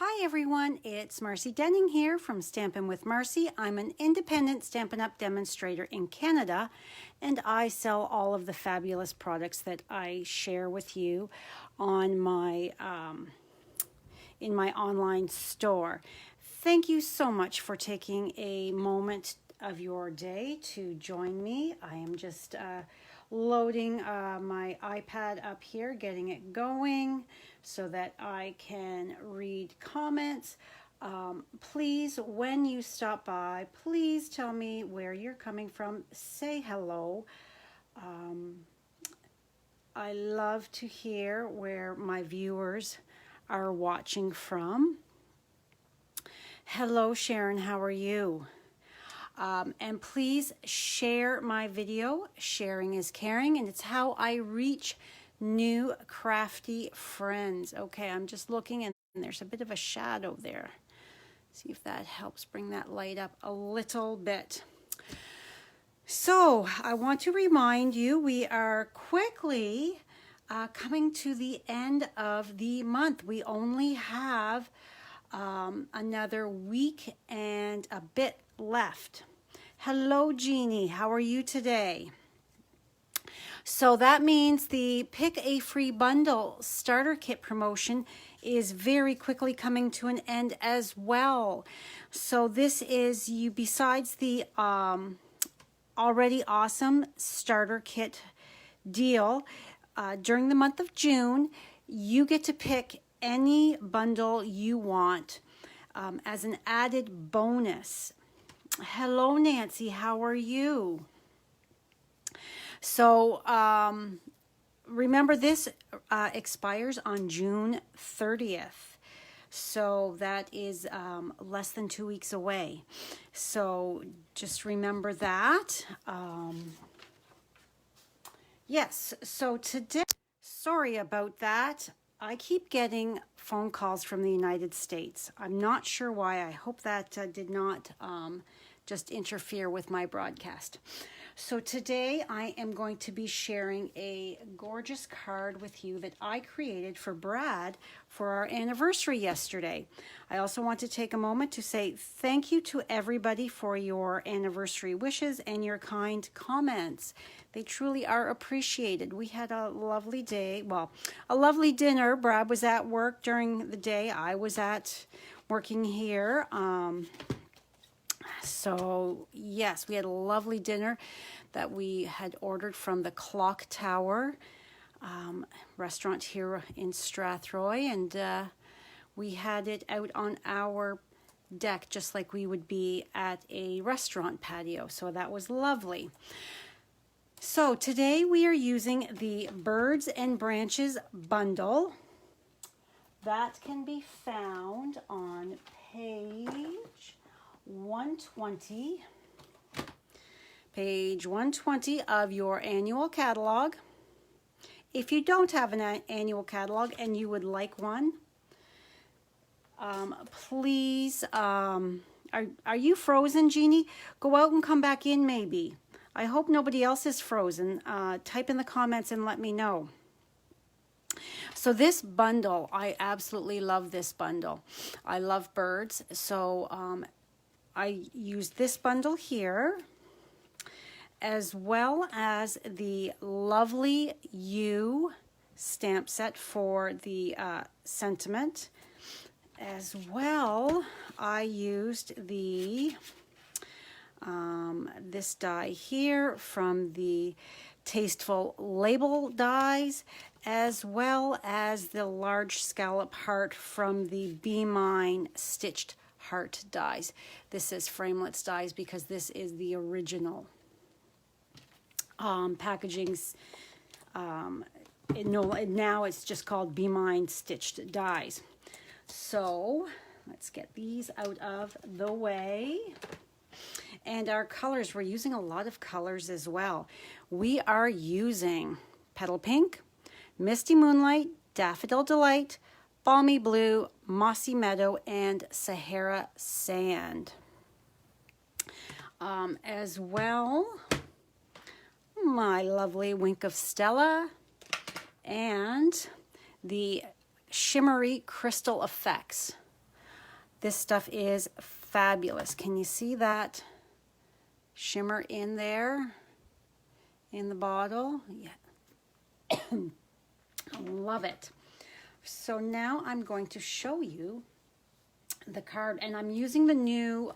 Hi everyone, it's Marcy Denning here from Stampin' with Marcy. I'm an independent Stampin' Up! Demonstrator in Canada, and I sell all of the fabulous products that I share with you on my in my online store. Thank you so much for taking a moment of your day to join me. I am just loading my iPad up here, getting it going so that I can read comments. Please, when you stop by, please tell me where you're coming from. Say hello. I love to hear where my viewers are watching from. Hello, Sharon, how are you? And please share my video. Sharing is caring, and it's how I reach new crafty friends. Okay, I'm just looking, and there's a bit of a shadow there. See if that helps bring that light up a little bit. So I want to remind you, we are quickly coming to the end of the month. We only have another week and a bit left. Hello, Jeannie. How are you today? So that means the Pick a Free Bundle starter kit promotion is very quickly coming to an end as well. So this is you, besides the already awesome starter kit deal, during the month of June, you get to pick any bundle you want as an added bonus. Hello, Nancy. How are you? So remember, this expires on June 30th. So that is less than 2 weeks away. So just remember that. Yes, so today, sorry about that. I keep getting phone calls from the United States. I'm not sure why. I hope that did not just interfere with my broadcast. So today I am going to be sharing a gorgeous card with you that I created for Brad for our anniversary yesterday. I also want to take a moment to say thank you to everybody for your anniversary wishes and your kind comments. They truly are appreciated. We had a lovely day, well, a lovely dinner. Brad was at work during the day. I was working here. So yes, we had a lovely dinner that we had ordered from the Clock Tower restaurant here in Strathroy, and we had it out on our deck just like we would be at a restaurant patio. So that was lovely. So today we are using the Birds and Branches bundle. That can be found on page 120. Page 120 of your annual catalog. If you don't have an annual catalog and you would like one, please, are you frozen, Jeannie? Go out and come back in maybe. I hope nobody else is frozen. Type in the comments and let me know. So this bundle, I absolutely love this bundle. I love birds, so I used this bundle here, as well as the Lovely You stamp set for the sentiment. As well, I used the this die here from the Tasteful Label dies, as well as the large scallop heart from the Be Mine stitched heart dies. This is framelits dies because this is the original packagings. Now it's just called Be Mine stitched dies. So let's get these out of the way. And our colors, we're using a lot of colors as well. We are using Petal Pink, Misty Moonlight, Daffodil Delight, Balmy Blue, Mossy Meadow, and Sahara Sand. As well, my lovely Wink of Stella and the Shimmery Crystal Effects. This stuff is fabulous. Can you see that shimmer in there in the bottle? Yeah. I love it. So now I'm going to show you the card, and I'm using the new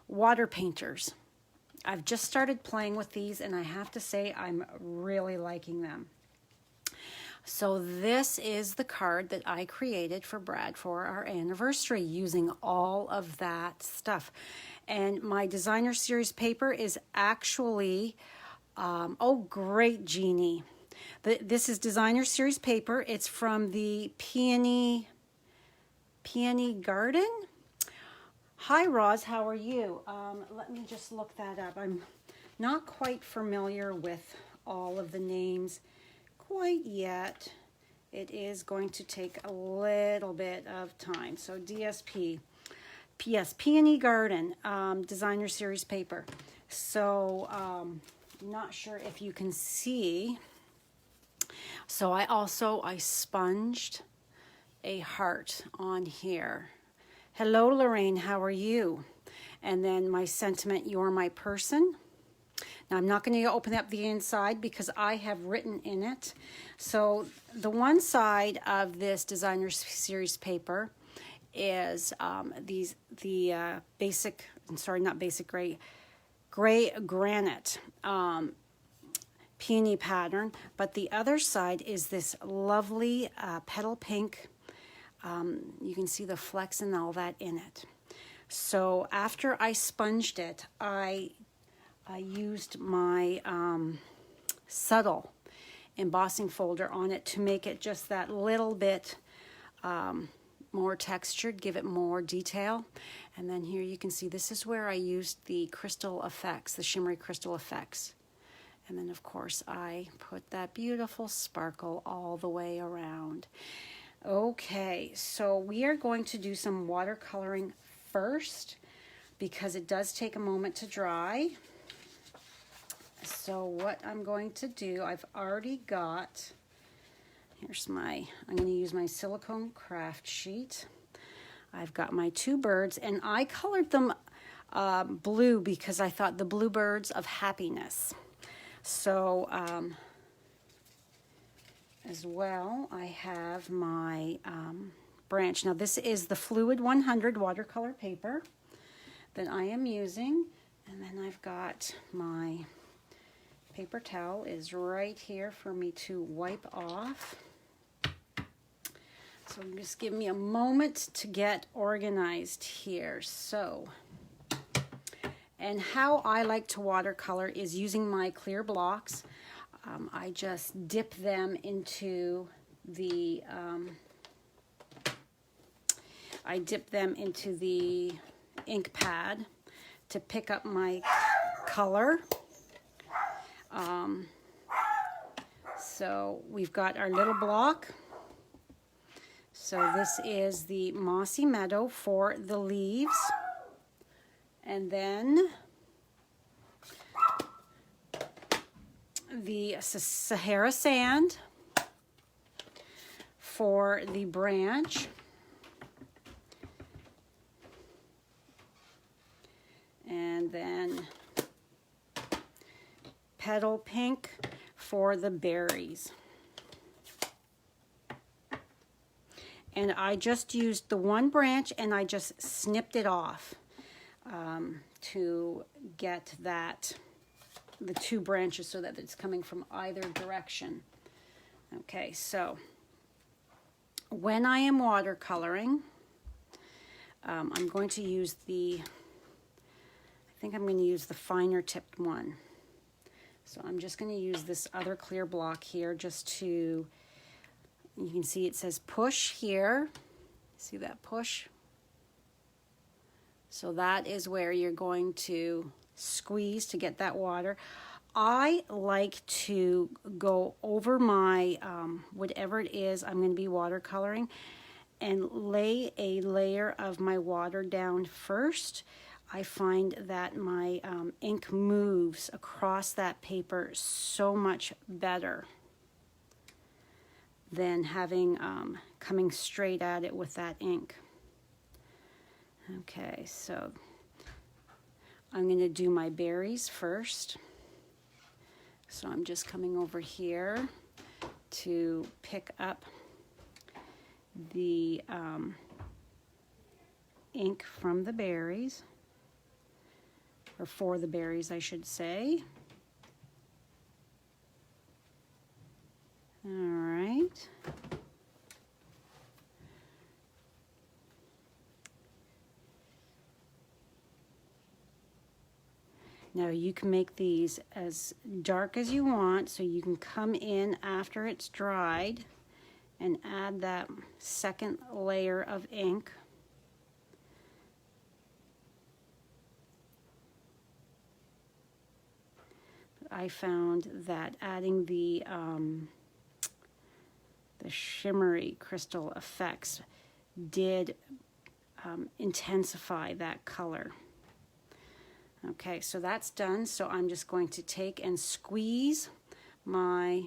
water painters. I've just started playing with these, and I have to say I'm really liking them. So this is the card that I created for Brad for our anniversary using all of that stuff. And my designer series paper is actually, oh great, Jeannie. This is designer series paper. It's from the Peony Garden. Hi Roz, how are you? Let me just look that up. I'm not quite familiar with all of the names quite yet. It is going to take a little bit of time. So DSP, yes, Peony Garden, designer series paper. So not sure if you can see. So I sponged a heart on here. Hello Lorraine, how are you? And then my sentiment, you're my person. Now I'm not going to open up the inside because I have written in it. So the one side of this designer series paper is the basic, sorry, not basic gray granite peony pattern, but the other side is this lovely petal pink. You can see the flecks and all that in it. So after I sponged it, I used my subtle embossing folder on it to make it just that little bit more textured, give it more detail. And then here you can see this is where I used the crystal effects, the shimmery crystal effects. And then of course I put that beautiful sparkle all the way around. Okay, so we are going to do some watercoloring first because it does take a moment to dry. So what I'm going to do, I've already got, I'm going to use my silicone craft sheet. I've got my two birds, and I colored them blue because I thought the bluebirds of happiness. So as well, I have my branch. Now this is the Fluid 100 watercolor paper that I am using, and then I've got my paper towel is right here for me to wipe off. So just give me a moment to get organized here. So, and how I like to watercolor is using my clear blocks. I just dip them into the ink pad to pick up my color. So we've got our little block. So this is the Mossy Meadow for the leaves. And then the Sahara Sand for the branch. And then Petal Pink for the berries. And I just used the one branch and I just snipped it off to get the two branches so that it's coming from either direction. Okay, so when I am watercoloring, I'm going to use I think I'm going to use the finer tipped one. So I'm just going to use this other clear block here just to, you can see it says push here. See that push? So that is where you're going to squeeze to get that water. I like to go over my, whatever it is I'm going to be watercoloring, and lay a layer of my water down first. I find that my ink moves across that paper so much better than having coming straight at it with that ink. Okay, so I'm going to do my berries first. So I'm just coming over here to pick up the ink from the berries, or for the berries, I should say. All right. Now you can make these as dark as you want, so you can come in after it's dried and add that second layer of ink. I found that adding the shimmery crystal effects did intensify that color. Okay, so that's done. So I'm just going to take and squeeze my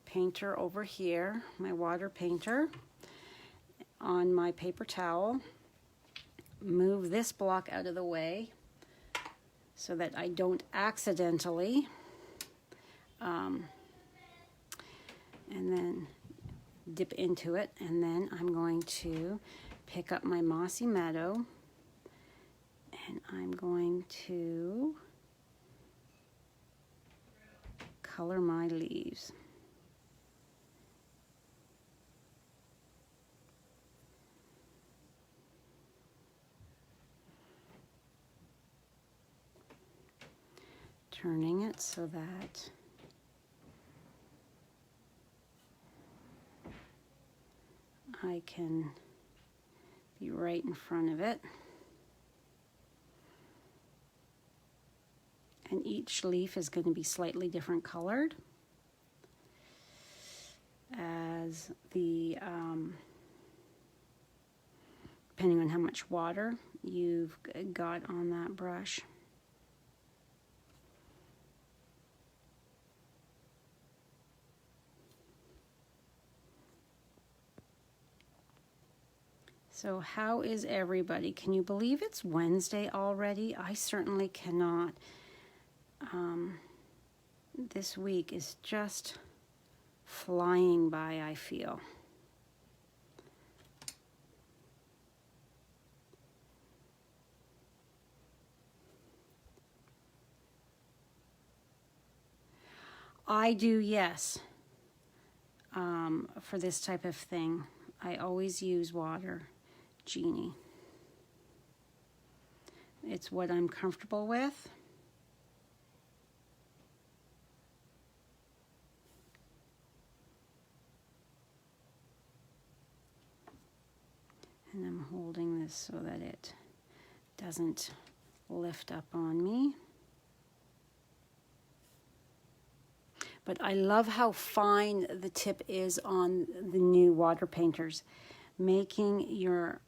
painter over here, my water painter, on my paper towel. Move this block out of the way so that I don't accidentally, and then dip into it. And then I'm going to pick up my Mossy Meadow, and I'm going to color my leaves. Turning it so that I can be right in front of it. And each leaf is going to be slightly different colored as the, depending on how much water you've got on that brush. So how is everybody? Can you believe it's Wednesday already? I certainly cannot. This week is just flying by, I feel. I do, yes. For this type of thing, I always use water genie. It's what I'm comfortable with. And I'm holding this so that it doesn't lift up on me. But I love how fine the tip is on the new water painters, making your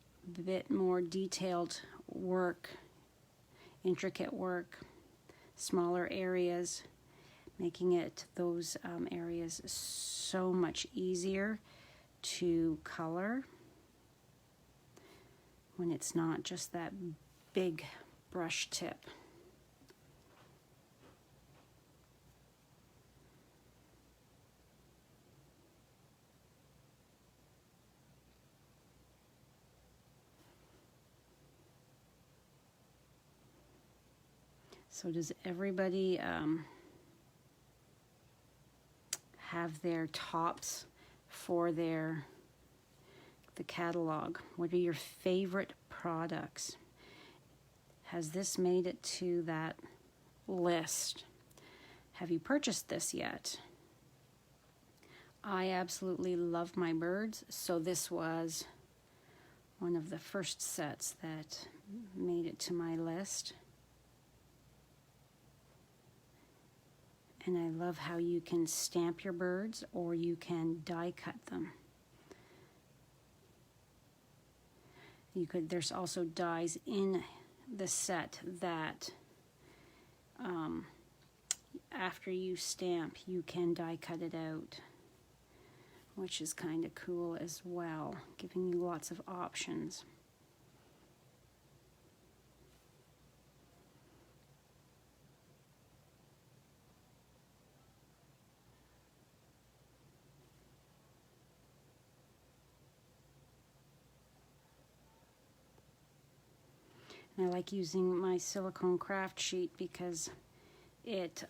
bit more detailed work, intricate work, smaller areas, making it those areas so much easier to color when it's not just that big brush tip. So does everybody have their tops for the catalog? What are your favorite products? Has this made it to that list? Have you purchased this yet? I absolutely love my birds, so this was one of the first sets that made it to my list. And I love how you can stamp your birds or you can die cut them. There's also dies in the set that after you stamp, you can die cut it out, which is kind of cool as well, giving you lots of options. I like using my silicone craft sheet because it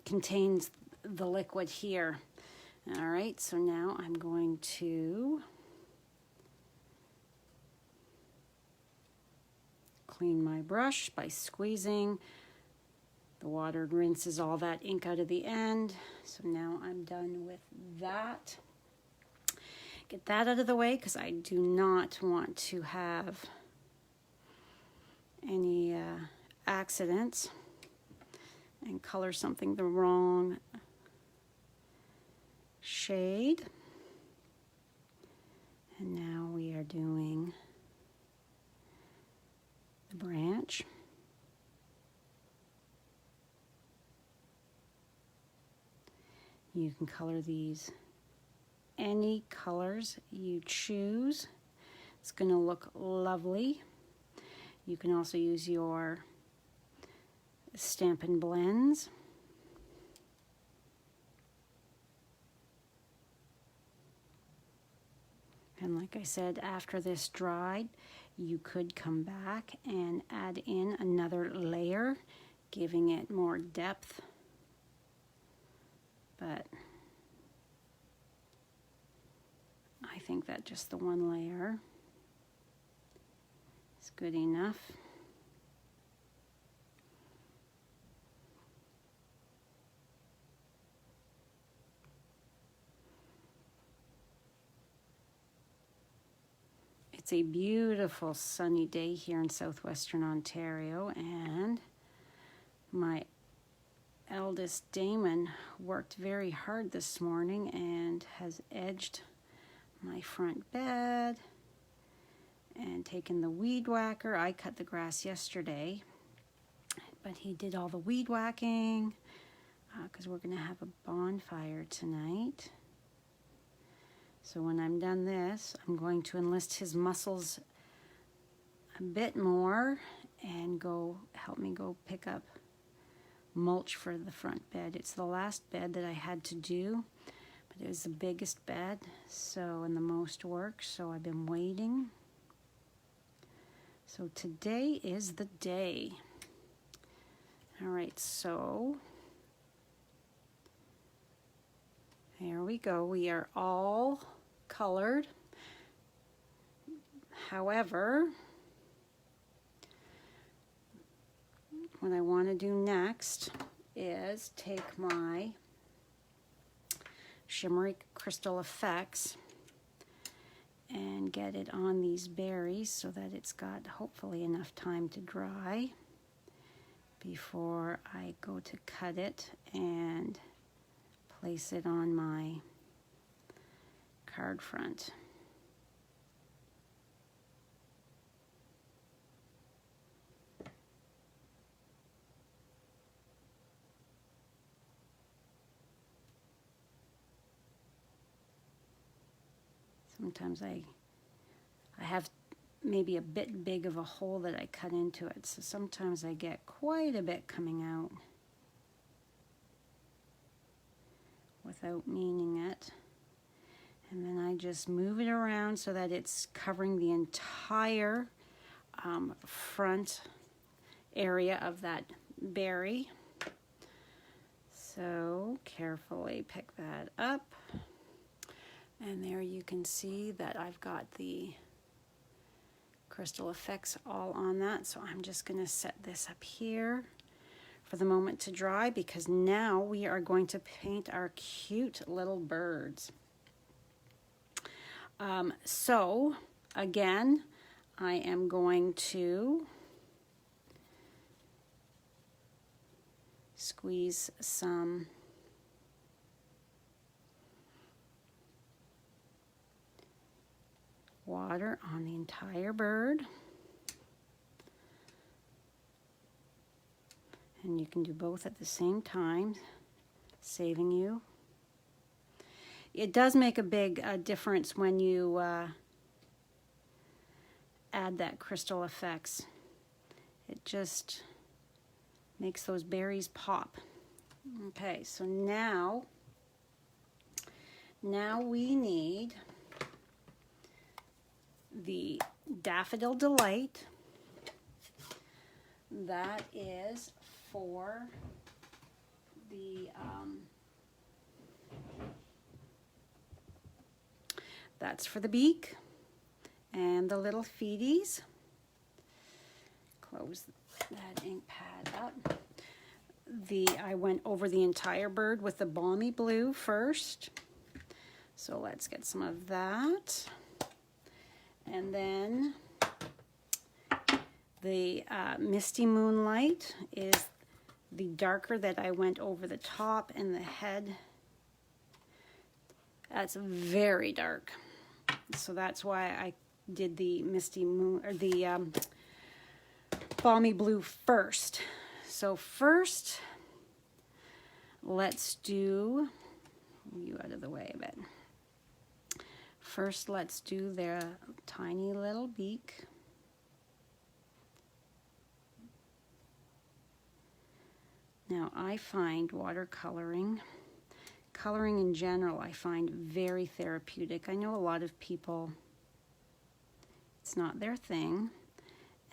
contains the liquid here. All right, so now I'm going to clean my brush by squeezing. The water rinses all that ink out of the end. So now I'm done with that. Get that out of the way because I do not want to have any accidents and color something the wrong shade. And now we are doing the branch. You can color these any colors you choose. It's going to look lovely. You can also use your Stampin' Blends. And like I said, after this dried, you could come back and add in another layer, giving it more depth. But I think that just the one layer is good enough. It's a beautiful sunny day here in southwestern Ontario, and my eldest Damon worked very hard this morning and has edged my front bed and taken the weed whacker. I cut the grass yesterday, but he did all the weed whacking because we're going to have a bonfire tonight. So when I'm done this, I'm going to enlist his muscles a bit more and help me go pick up mulch for the front bed. It's the last bed that I had to do, but it was the biggest bed and the most work, so I've been waiting. So today is the day. All right, so there we go. We are all colored. However, what I want to do next is take my Shimmery Crystal Effects and get it on these berries so that it's got hopefully enough time to dry before I go to cut it and place it on my card front. Sometimes I have maybe a bit big of a hole that I cut into it, so sometimes I get quite a bit coming out without meaning it. And then I just move it around so that it's covering the entire front area of that berry. So carefully pick that up. And there you can see that I've got the crystal effects all on that. So I'm just going to set this up here for the moment to dry, because now we are going to paint our cute little birds. So again, I am going to squeeze some water on the entire bird. And you can do both at the same time, saving you. It does make a big difference when you add that crystal effects. It just makes those berries pop. Okay, so now we need the Daffodil Delight that is for the that's for the beak and the little feeties. Close that ink pad up. I went over the entire bird with the balmy blue first. So let's get some of that. And then the Misty Moonlight is the darker that I went over the top and the head. That's very dark. So that's why I did the Misty Moon, or the balmy blue first. So first, let's do, you out of the way a bit. First, let's do their tiny little beak. Now, I find coloring in general, I find very therapeutic. I know a lot of people, it's not their thing,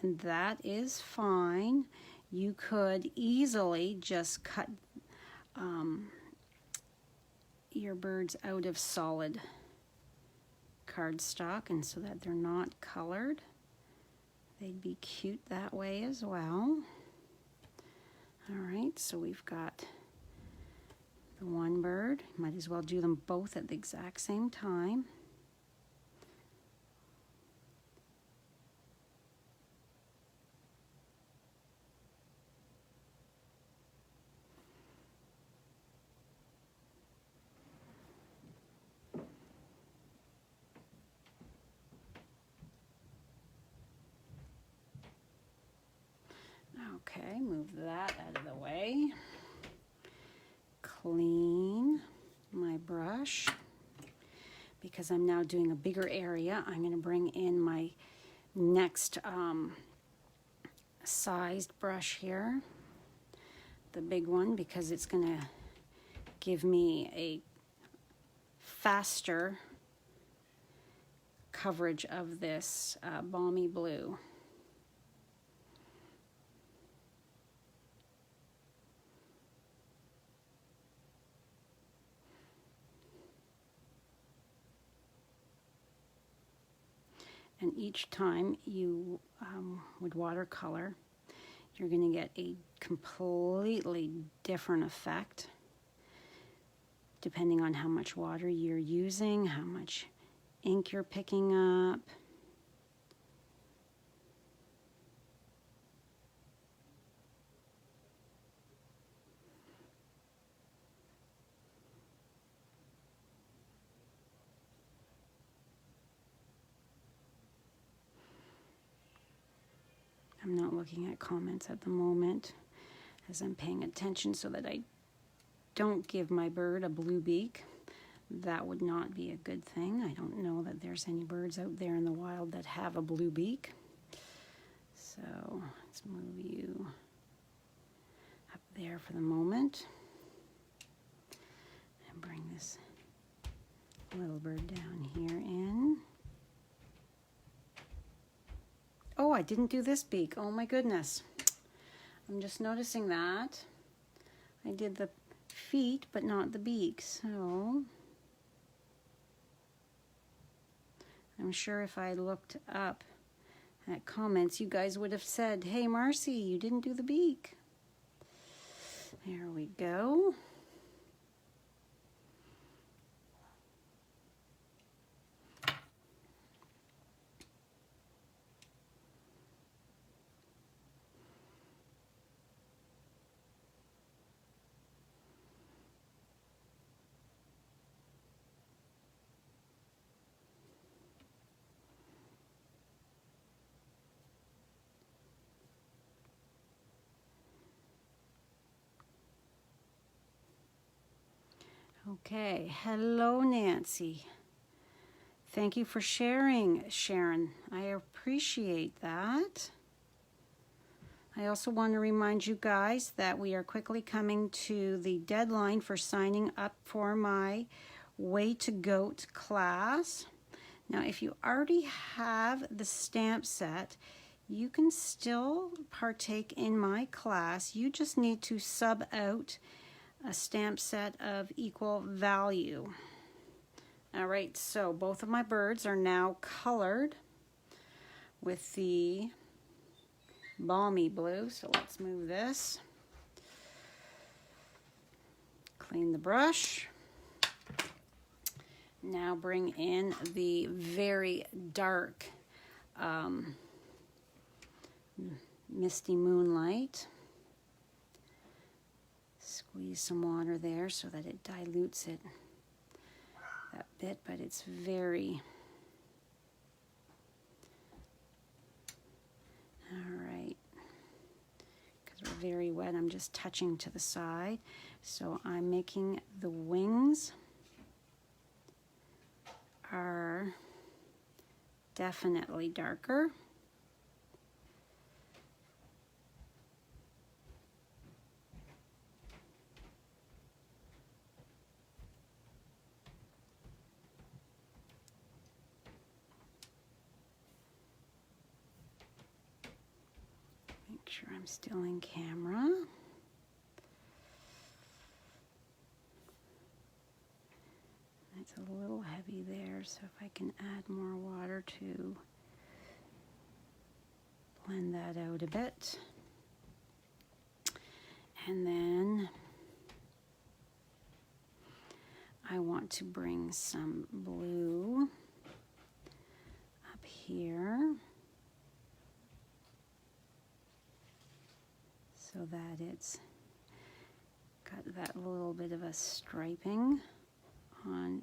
and that is fine. You could easily just cut your birds out of solid cardstock, and so that they're not colored. They'd be cute that way as well. All right, so we've got the one bird. Might as well do them both at the exact same time. Okay, move that out of the way. Clean my brush. Because I'm now doing a bigger area, I'm going to bring in my next sized brush here. The big one, because it's going to give me a faster coverage of this balmy blue. And each time you would watercolor, you're going to get a completely different effect depending on how much water you're using, how much ink you're picking up. I'm not looking at comments at the moment as I'm paying attention so that I don't give my bird a blue beak. That would not be a good thing. I don't know that there's any birds out there in the wild that have a blue beak. So let's move you up there for the moment. And bring this little bird down here in. Oh, I didn't do this beak. Oh my goodness. I'm just noticing that. I did the feet, but not the beak. So I'm sure if I looked up at comments, you guys would have said, hey, Marcy, you didn't do the beak. There we go. Okay, hello Nancy. Thank you for sharing, Sharon. I appreciate that. I also want to remind you guys that we are quickly coming to the deadline for signing up for my Way to Goat class. Now, if you already have the stamp set, you can still partake in my class. You just need to sub out a stamp set of equal value. All right, so both of my birds are now colored with the balmy blue. So let's move this. Clean the brush. Now bring in the very dark Misty Moonlight. Squeeze some water there so that it dilutes it that bit, but it's very... All right, because we're very wet, I'm just touching to the side. So I'm making the wings are definitely darker. Make sure I'm still in camera. It's a little heavy there, so if I can add more water to blend that out a bit. And then I want to bring some blue up here so that it's got that little bit of a striping on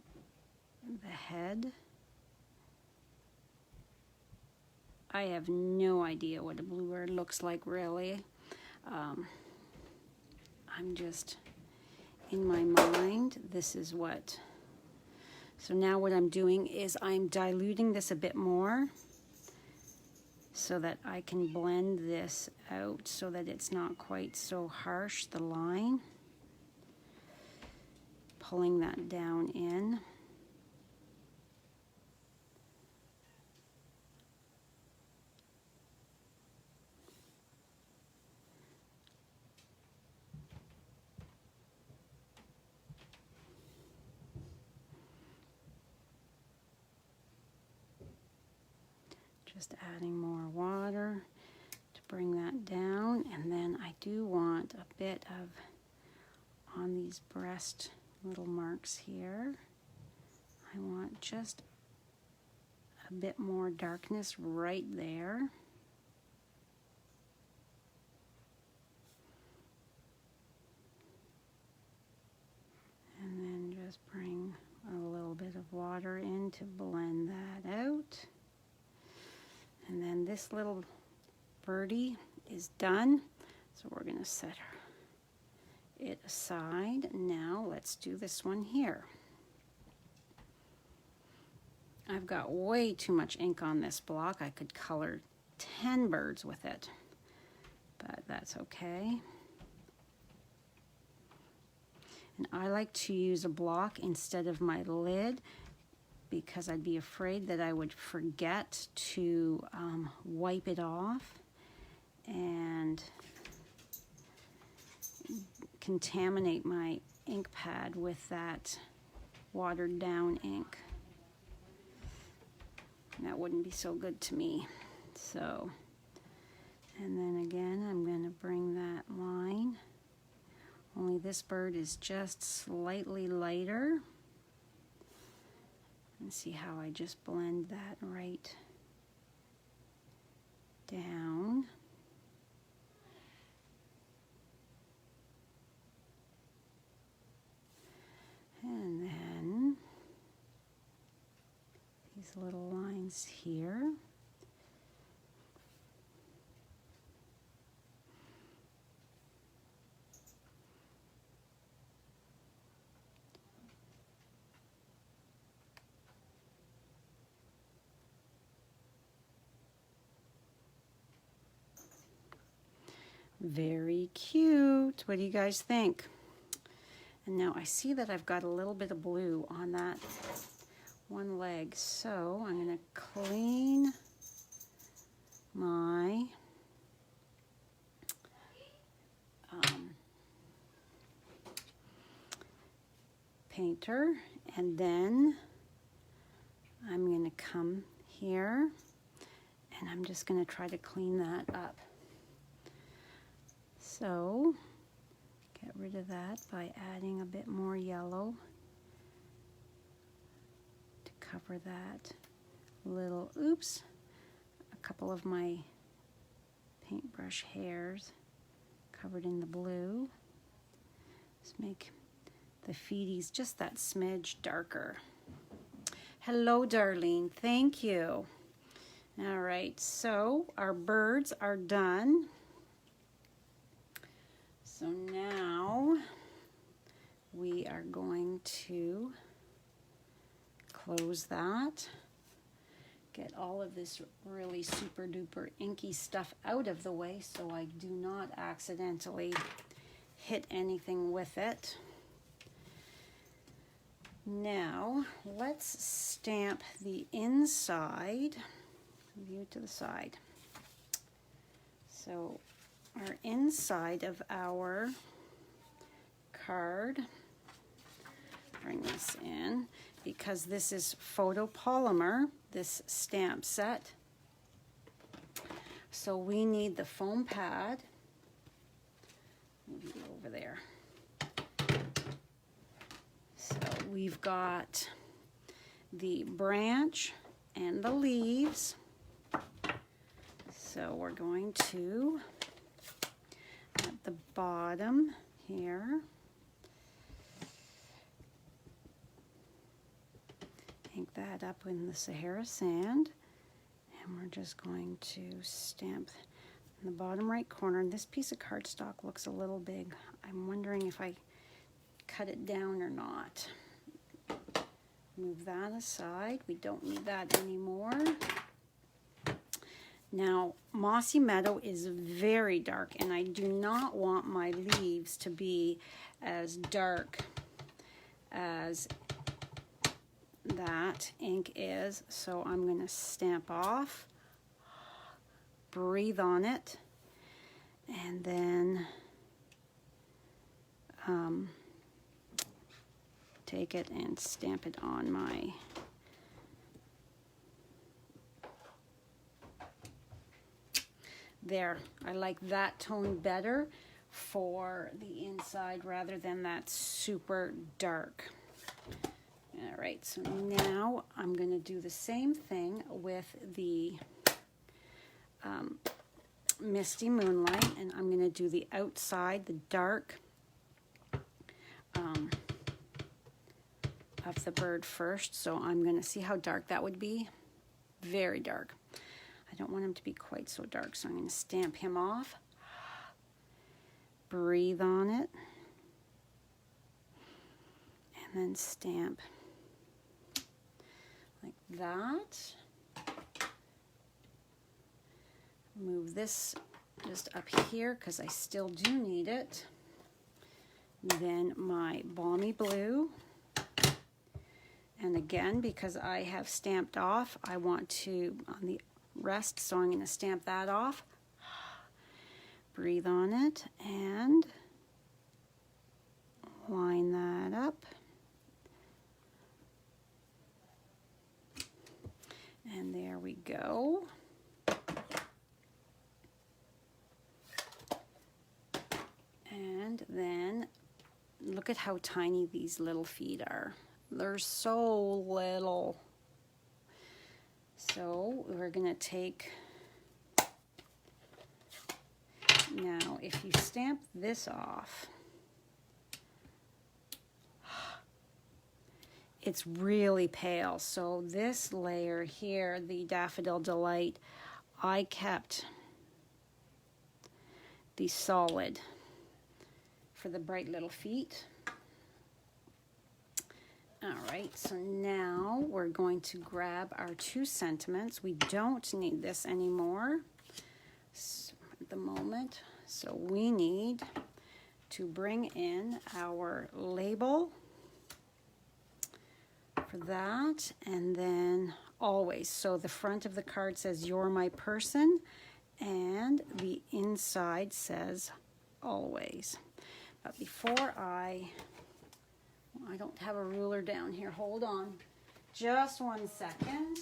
the head. I have no idea what a blue bird looks like, really. I'm just, in my mind, this is what. So now what I'm doing is I'm diluting this a bit more so that I can blend this out so that it's not quite so harsh, the line. Pulling that down in. Just adding more water to bring that down, and then I do want a bit of, on these breast little marks here, I want just a bit more darkness right there. And then just bring a little bit of water in to blend that out. And then this little birdie is done, so we're going to set it aside. Now let's do this one here. I've got way too much ink on this block. I could color 10 birds with it, but that's okay. And I like to use a block instead of my lid because I'd be afraid that I would forget to wipe it off and contaminate my ink pad with that watered down ink. That wouldn't be so good to me. So, and then again, I'm going to bring that line. Only this bird is just slightly lighter. And see how I just blend that right down. And then these little lines here. Very cute. What do you guys think? And now I see that I've got a little bit of blue on that one leg, so I'm going to clean my painter, and then I'm going to come here and I'm just going to try to clean that up. So get rid of that by adding a bit more yellow to cover that little, oops, a couple of my paintbrush hairs covered in the blue. Let's make the feeties just that smidge darker. Hello, Darlene. Thank you. All right, so our birds are done. So now we are going to close that, get all of this really super duper inky stuff out of the way so I do not accidentally hit anything with it. Now let's stamp the inside, view to the side. So our inside of our card, bring this in, because this is photopolymer, this stamp set. So we need the foam pad, move you over there. So we've got the branch and the leaves. So we're going to, at the bottom here, ink that up in the Sahara sand, and we're just going to stamp in the bottom right corner. And this piece of cardstock looks a little big. I'm wondering if I cut it down or not. Move that aside. We don't need that anymore. Now, Mossy Meadow is very dark, and I do not want my leaves to be as dark as that ink is. So I'm going to stamp off, breathe on it, and then take it and stamp it on my there. I like that tone better for the inside rather than that super dark. All right, so now I'm going to do the same thing with the Misty Moonlight, and I'm going to do the outside, the dark of the bird first. So I'm going to see how dark that would be. Very dark. I don't want him to be quite so dark, so I'm going to stamp him off. Breathe on it. And then stamp like that. Move this just up here because I still do need it. Then my Balmy Blue. And again, because I have stamped off, I want to, on the rest, so I'm going to stamp that off. Breathe on it and line that up. And there we go. And then look at how tiny these little feet are. They're so little. So we're going to take, now if you stamp this off, it's really pale. So this layer here, the Daffodil Delight, I kept the solid for the bright little feet. All right, so now we're going to grab our 2 sentiments. We don't need this anymore at the moment. So we need to bring in our label for that, and then always. So the front of the card says, "You're my person," and the inside says always. But before I don't have a ruler down here. Hold on just 1 second.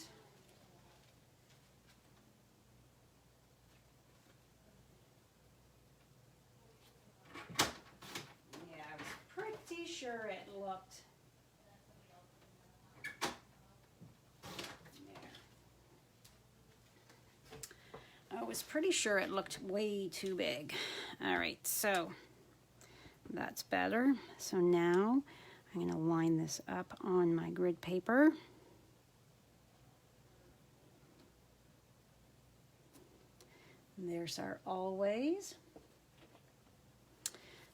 Yeah, I was pretty sure it looked I was pretty sure it looked way too big. All right, so that's better. So now I'm going to line this up on my grid paper. And there's our always.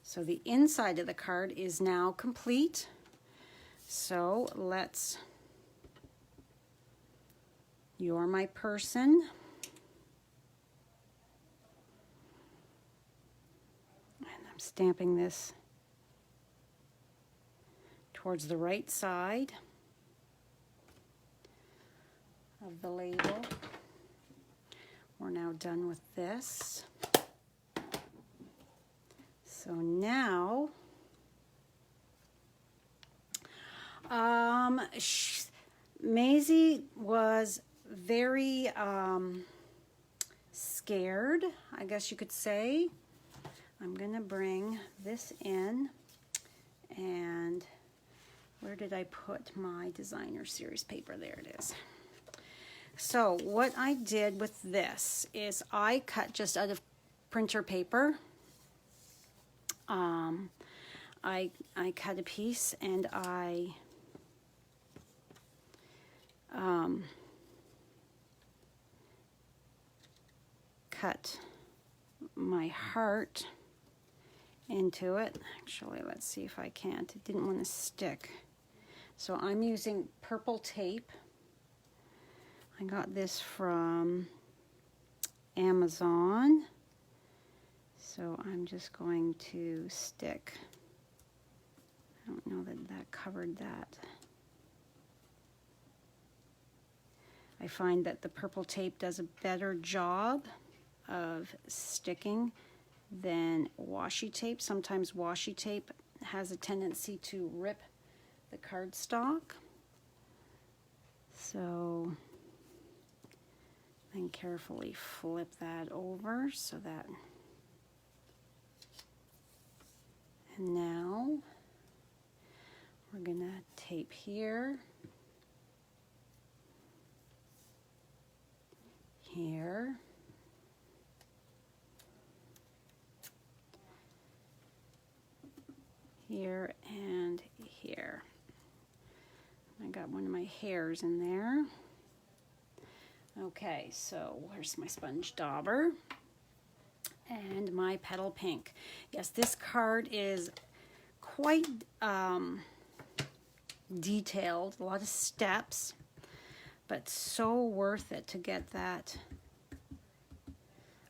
So the inside of the card is now complete. So let's, you're my person. I'm stamping this towards the right side of the label. We're now done with this. So now, Maisie was very scared, I guess you could say. I'm gonna bring this in, and where did I put my designer series paper? There it is. So what I did with this is I cut just out of printer paper. I cut a piece and I cut my heart into it. Actually, let's see if I can't. It didn't want to stick. So I'm using purple tape. I got this from Amazon. So I'm just going to stick. I don't know that that covered that. I find that the purple tape does a better job of sticking than washi tape. Sometimes washi tape has a tendency to rip the cardstock. So then carefully flip that over so that, and now we're gonna tape here, here, here, and here. I got one of my hairs in there. Okay, so where's my sponge dauber and my petal pink? Yes, this card is quite detailed, a lot of steps, but so worth it to get that.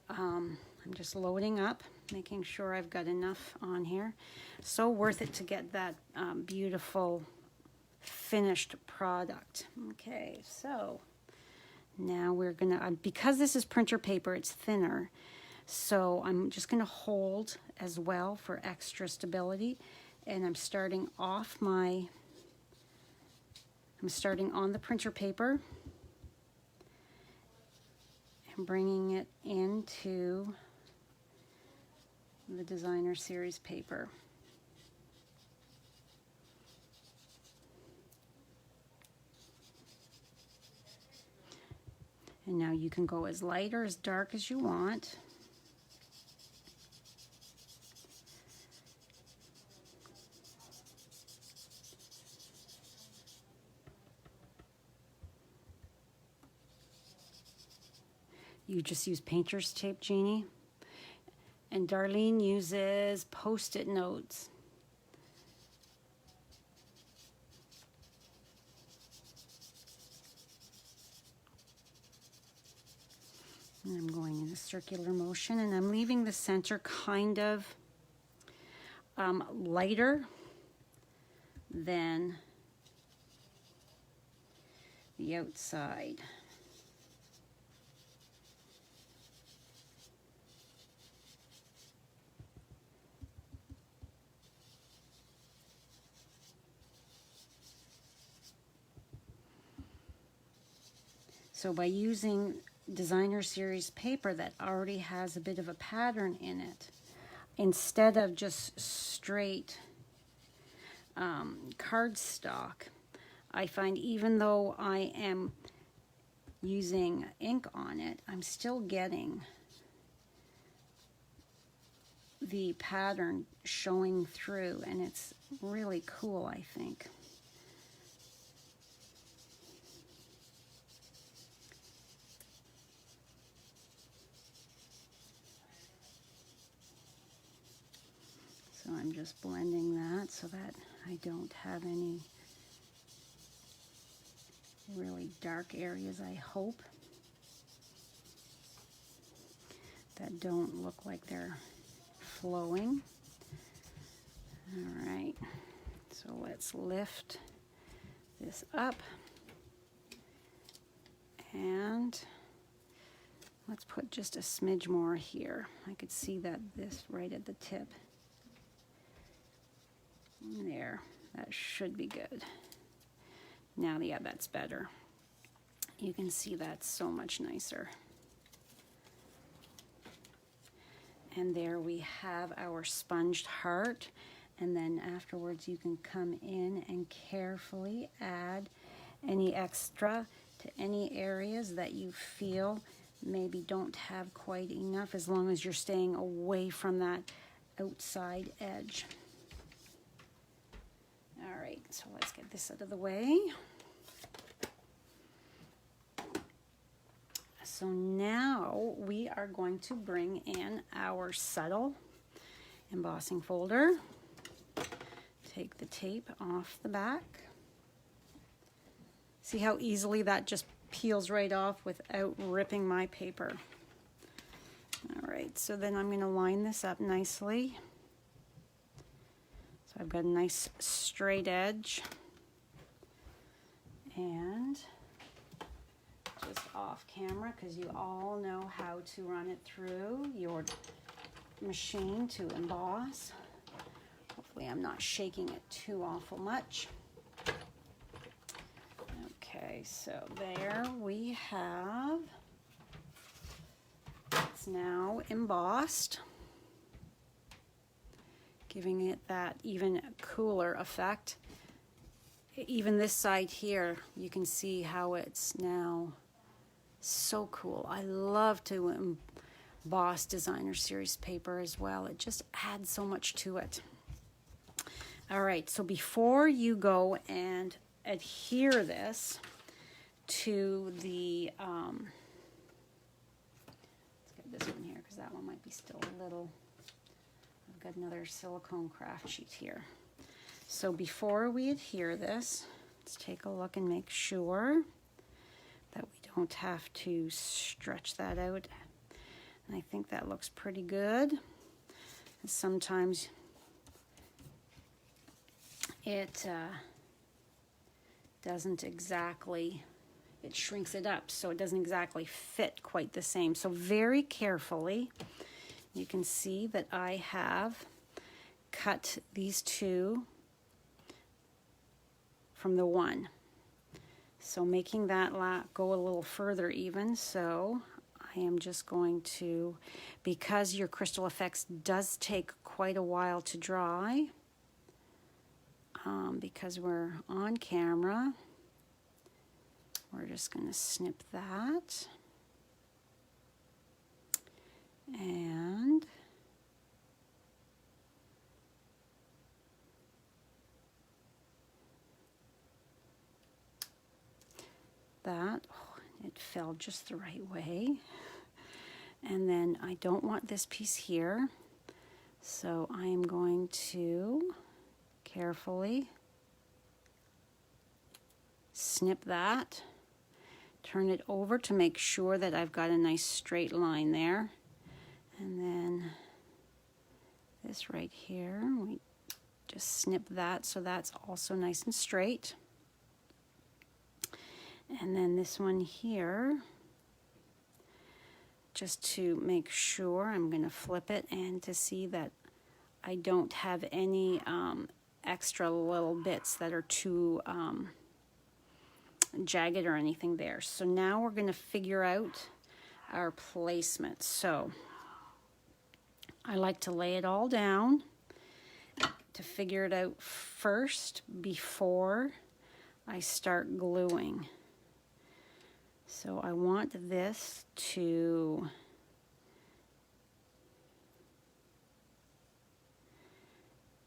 I'm just loading up, making sure I've got enough on here. So worth it to get that beautiful finished product. Okay, so now we're gonna, because this is printer paper, it's thinner, so I'm just gonna hold as well for extra stability, and I'm starting off my, I'm starting on the printer paper and bringing it into the designer series paper. And now you can go as light or as dark as you want. You just use painter's tape, Jeannie. And Darlene uses Post-it notes. And I'm going in a circular motion, and I'm leaving the center kind of lighter than the outside. So by using designer series paper that already has a bit of a pattern in it, instead of just straight cardstock, I find even though I am using ink on it, I'm still getting the pattern showing through, and it's really cool, I think. So I'm just blending that so that I don't have any really dark areas, I hope, that don't look like they're flowing. All right, so let's lift this up and let's put just a smidge more here. I could see that this right at the tip. There, that should be good. Now, yeah, that's better. You can see that's so much nicer. And there we have our sponged heart. And then afterwards you can come in and carefully add any extra to any areas that you feel maybe don't have quite enough, as long as you're staying away from that outside edge. All right, so let's get this out of the way. So now we are going to bring in our subtle embossing folder. Take the tape off the back. See how easily that just peels right off without ripping my paper. All right, so then I'm going to line this up nicely. So I've got a nice straight edge, and just off camera, because you all know how to run it through your machine to emboss. Hopefully I'm not shaking it too awful much. Okay, so there we have, it's now embossed, giving it that even cooler effect. Even this side here, you can see how it's now so cool. I love to emboss designer series paper as well. It just adds so much to it. All right, so before you go and adhere this to the, let's get this one here because that one might be still a little, I've got another silicone craft sheet here. So before we adhere this, let's take a look and make sure that we don't have to stretch that out. And I think that looks pretty good. And sometimes it doesn't exactly, it shrinks it up, so it doesn't exactly fit quite the same. So very carefully, you can see that I have cut these two from the one. So making that go a little further even, so I am just going to, because your Crystal Effects does take quite a while to dry, because we're on camera, we're just going to snip that. And that, oh, it fell just the right way. And then I don't want this piece here, so I am going to carefully snip that, turn it over to make sure that I've got a nice straight line there, and then this right here, we just snip that so that's also nice and straight. And then this one here, just to make sure, I'm going to flip it and to see that I don't have any extra little bits that are too jagged or anything there. So now we're going to figure out our placement. So I like to lay it all down to figure it out first before I start gluing. So I want this to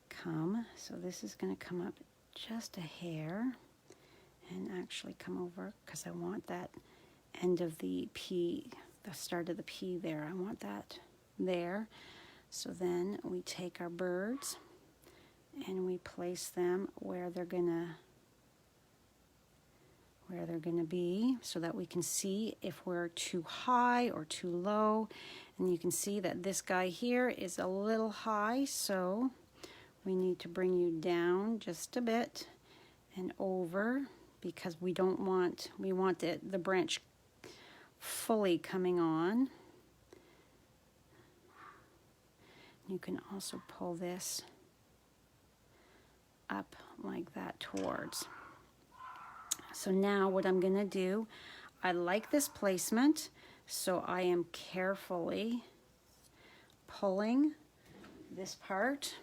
come, so this is going to come up just a hair and actually come over, because I want that end of the P, the start of the P there, I want that there. So then we take our birds and we place them where they're gonna be, so that we can see if we're too high or too low. And you can see that this guy here is a little high, so we need to bring you down just a bit and over, because we want the branch fully coming on. You can also pull this up like that towards. So now what I'm going to do, I like this placement, so I am carefully pulling this part,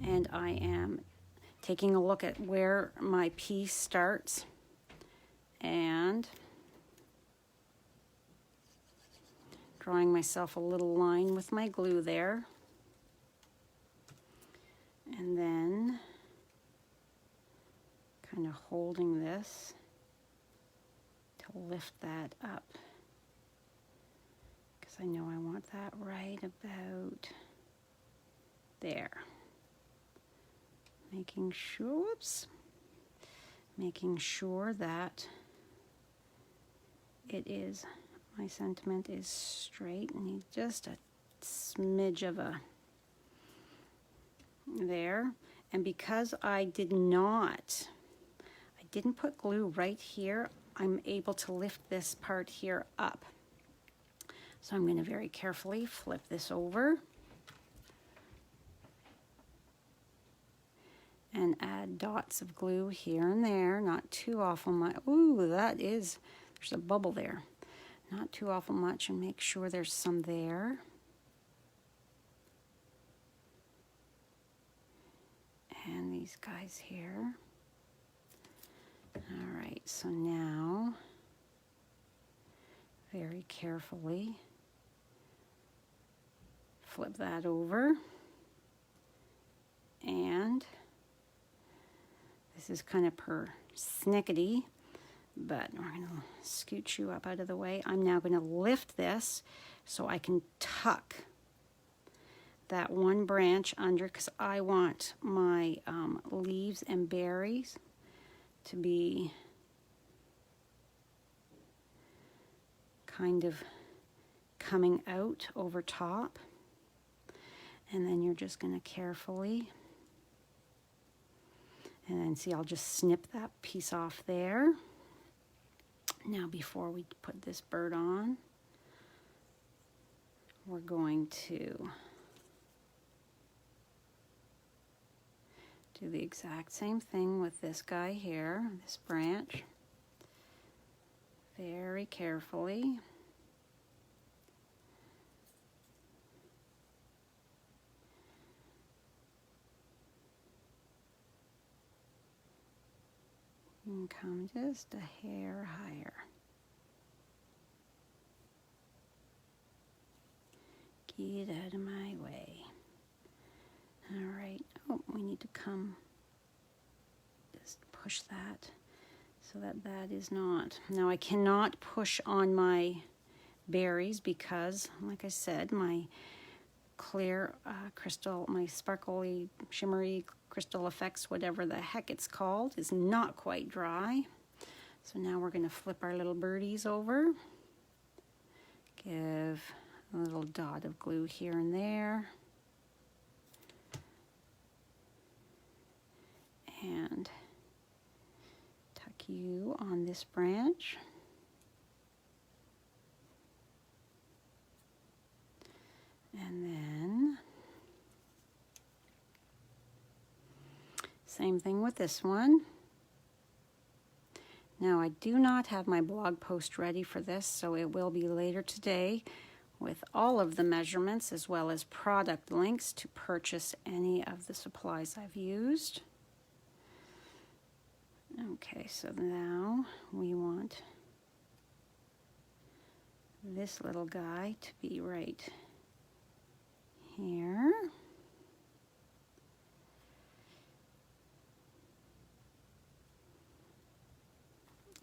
and I am taking a look at where my piece starts and drawing myself a little line with my glue there, and then kind of holding this to lift that up, because I know I want that right about there. Making sure that it is, my sentiment is straight. I need just a smidge of a there. And because I didn't put glue right here, I'm able to lift this part here up. So I'm going to very carefully flip this over and add dots of glue here and there, not too awful much. Ooh, there's a bubble there. Not too awful much, and make sure there's some there. And these guys here. All right, so now, very carefully, flip that over, and this is kind of persnickety, but we're going to scooch you up out of the way. I'm now going to lift this so I can tuck that one branch under, because I want my leaves and berries to be kind of coming out over top. And then you're just going to carefully, and then see, I'll just snip that piece off there. Now before we put this bird on, we're going to do the exact same thing with this guy here, this branch. Very carefully. And come just a hair higher. Get out of my way. All right. Oh, we need to come, just push that so that that is not. Now I cannot push on my berries because, like I said, my clear crystal, my sparkly, shimmery crystal effects, whatever the heck it's called, is not quite dry. So now we're going to flip our little birdies over. Give a little dot of glue here and there. And tuck you on this branch. And then same thing with this one. Now, I do not have my blog post ready for this, so it will be later today with all of the measurements as well as product links to purchase any of the supplies I've used. Okay, so now we want this little guy to be right here.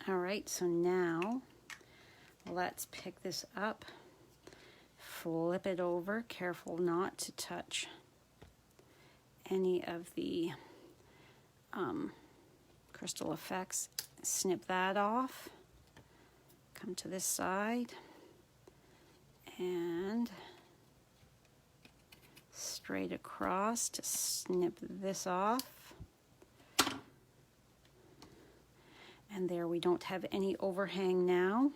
All right, so now let's pick this up, flip it over, careful not to touch any of the crystal effects. Snip that off, come to this side, and straight across to snip this off. And there, we don't have any overhang now.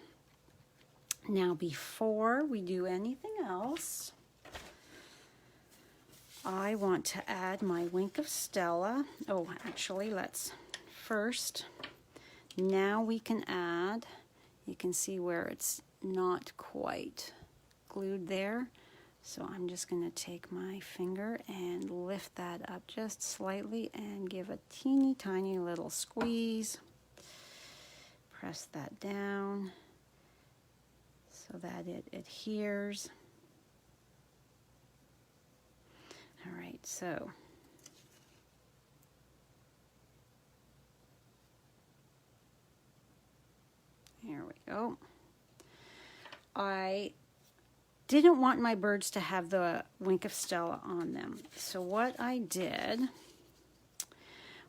Now, before we do anything else, I want to add my Wink of Stella. Oh, actually, let's first, now we can add, you can see where it's not quite glued there. So I'm just going to take my finger and lift that up just slightly and give a teeny tiny little squeeze. Press that down so that it adheres. All right, so here we go. I didn't want my birds to have the Wink of Stella on them. So what I did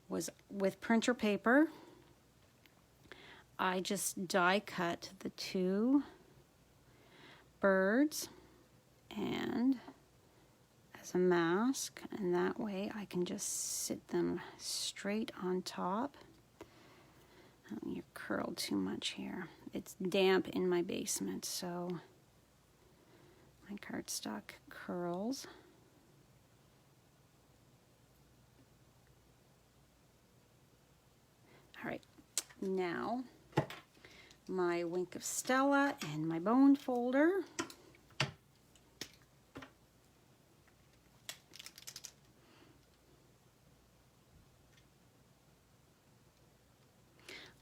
was, with printer paper, I just die cut the two birds and as a mask, and that way I can just sit them straight on top. Oh, you're curled too much here. It's damp in my basement, so my cardstock curls. All right, now my Wink of Stella and my bone folder.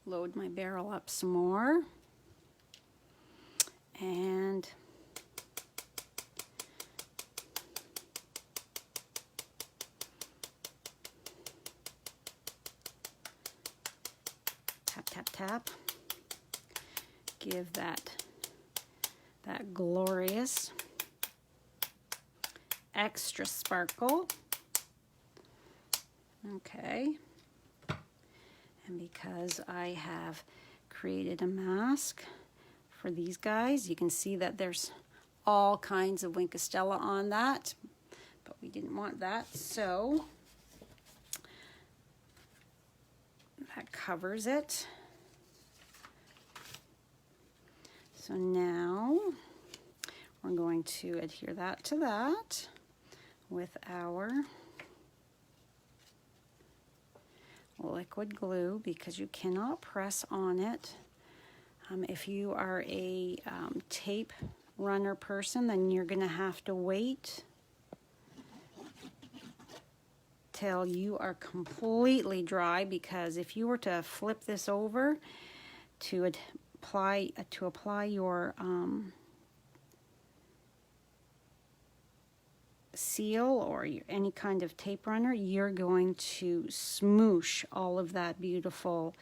Load my barrel up some more. And tap, tap, tap. Give that glorious extra sparkle. Okay. And because I have created a mask for these guys, you can see that there's all kinds of Wink of Stella on that, but we didn't want that, so that covers it. So now we're going to adhere that to that with our liquid glue, because you cannot press on it. If you are a tape runner person, then you're going to have to wait till you are completely dry, because if you were to flip this over to apply your seal or any kind of tape runner, you're going to smoosh all of that beautiful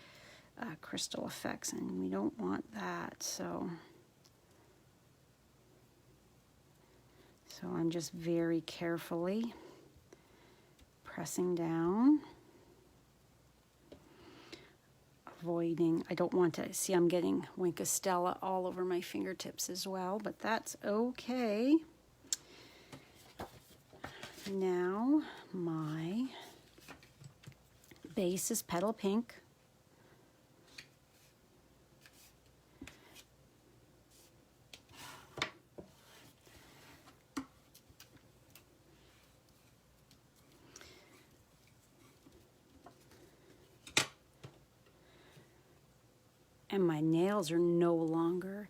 crystal effects, and we don't want that. So I'm just very carefully pressing down, avoiding, I don't want to see, I'm getting Wink of Stella all over my fingertips as well, but that's okay. Now my base is Petal Pink. And my nails are no longer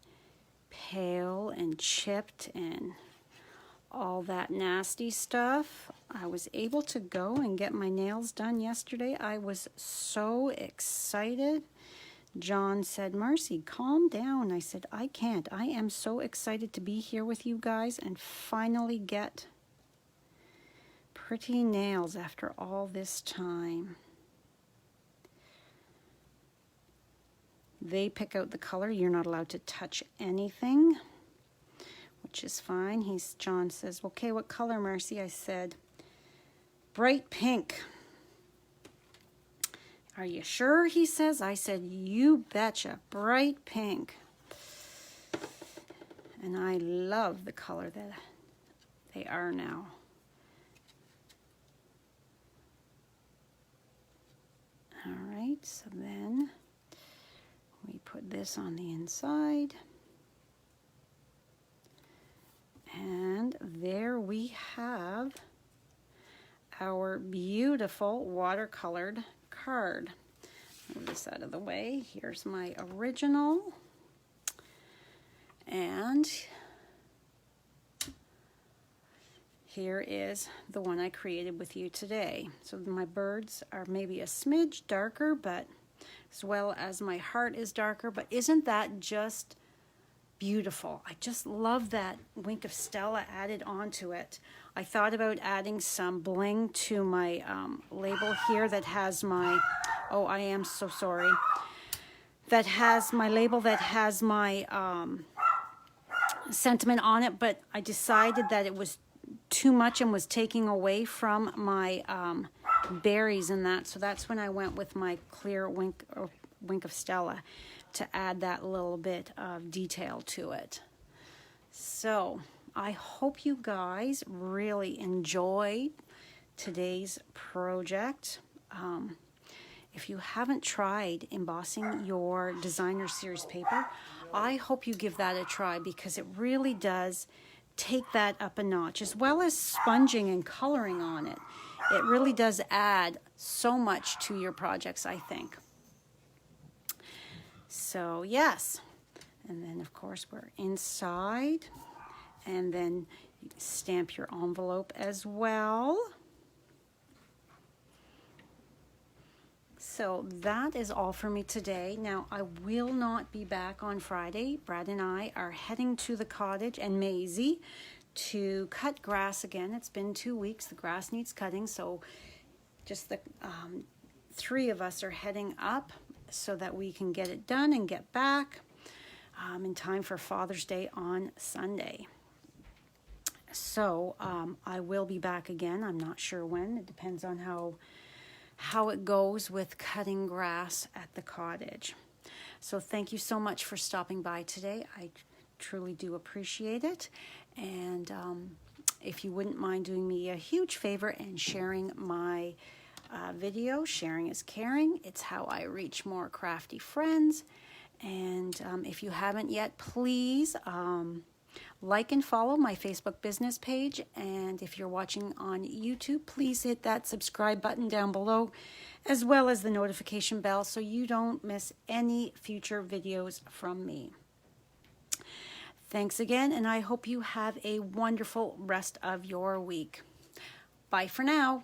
pale and chipped and all that nasty stuff. I was able to go and get my nails done yesterday. I was so excited. John said, Marcy, calm down. I said, I can't. I am so excited to be here with you guys and finally get pretty nails after all this time. They pick out the color. You're not allowed to touch anything, which is fine. John says, okay, what color, Marcy? I said, bright pink. Are you sure? He says. I said, you betcha, bright pink. And I love the color that they are now. All right, so then we put this on the inside. And there we have our beautiful watercolored card. Move this out of the way. Here's my original. And here is the one I created with you today. So my birds are maybe a smidge darker, but as well as my heart is darker. But isn't that just beautiful? I just love that Wink of Stella added onto it. I thought about adding some bling to my label here that has my, oh, I am so sorry, that has my label that has my sentiment on it, but I decided that it was too much and was taking away from my berries and that, so that's when I went with my clear Wink of Stella to add that little bit of detail to it. So I hope you guys really enjoyed today's project. If you haven't tried embossing your designer series paper, I hope you give that a try, because it really does take that up a notch, as well as sponging and coloring on it. It really does add so much to your projects, I think. So yes, and then of course we're inside, and then you stamp your envelope as well. So that is all for me today. Now I will not be back on Friday. Brad and I are heading to the cottage and Maisie to cut grass again. It's been 2 weeks. The grass needs cutting, so just the three of us are heading up so that we can get it done and get back in time for Father's Day on Sunday. So I will be back again. I'm not sure when. It depends on how it goes with cutting grass at the cottage. So thank you so much for stopping by today. I truly do appreciate it. And if you wouldn't mind doing me a huge favor and sharing my video. Sharing is caring. It's how I reach more crafty friends. And if you haven't yet, please like and follow my Facebook business page. And if you're watching on YouTube, please hit that subscribe button down below, as well as the notification bell, so you don't miss any future videos from me. Thanks again, and I hope you have a wonderful rest of your week. Bye for now.